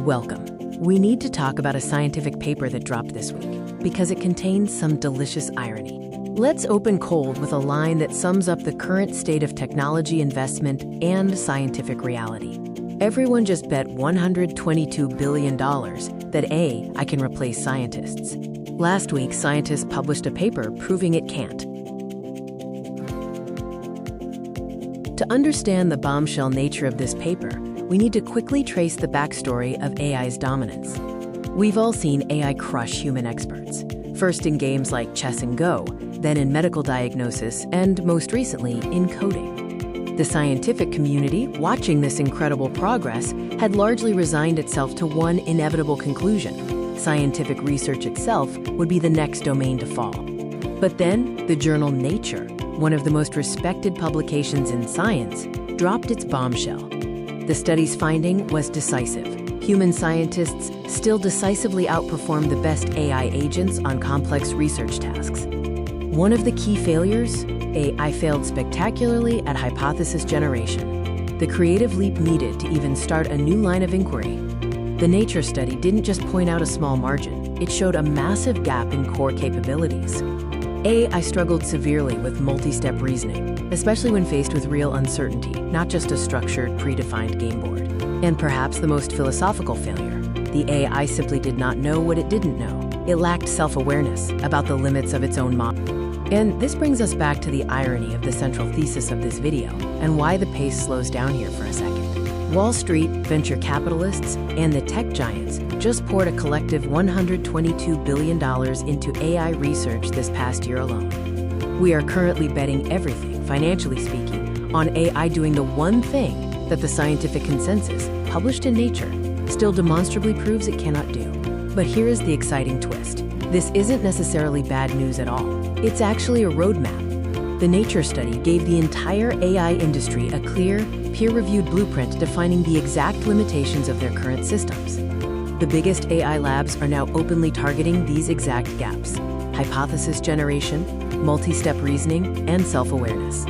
Welcome. We need to talk about a scientific paper that dropped this week because it contains some delicious irony. Let's open cold with a line that sums up the current state of technology investment and scientific reality. Everyone just bet $122 billion that I can replace scientists. Last week, scientists published a paper proving it can't. To understand the bombshell nature of this paper, we need to quickly trace the backstory of AI's dominance. We've all seen AI crush human experts, first in games like chess and Go, then in medical diagnosis, and most recently in coding. The scientific community, watching this incredible progress, had largely resigned itself to one inevitable conclusion: scientific research itself would be the next domain to fall. But then, the journal Nature, one of the most respected publications in science, dropped its bombshell. The study's finding was decisive. Human scientists still decisively outperform the best AI agents on complex research tasks. One of the key failures? AI failed spectacularly at hypothesis generation, the creative leap needed to even start a new line of inquiry. The Nature study didn't just point out a small margin, it showed a massive gap in core capabilities. AI struggled severely with multi-step reasoning, especially when faced with real uncertainty, not just a structured, predefined game board. And perhaps the most philosophical failure, the AI simply did not know what it didn't know. It lacked self-awareness about the limits of its own model. And this brings us back to the irony of the central thesis of this video, and why the pace slows down here for a second. Wall Street, venture capitalists, and the tech giants just poured a collective $122 billion into AI research this past year alone. We are currently betting everything, financially speaking, on AI doing the one thing that the scientific consensus, published in Nature, still demonstrably proves it cannot do. But here is the exciting twist. This isn't necessarily bad news at all. It's actually a roadmap. The Nature study gave the entire AI industry a clear, peer-reviewed blueprint defining the exact limitations of their current systems. The biggest AI labs are now openly targeting these exact gaps: hypothesis generation, multi-step reasoning, and self-awareness.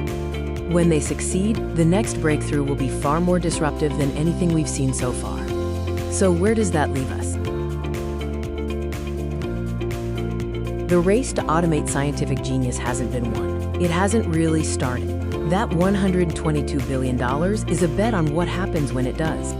When they succeed, the next breakthrough will be far more disruptive than anything we've seen so far. So where does that leave us? The race to automate scientific genius hasn't been won. It hasn't really started. That $122 billion is a bet on what happens when it does.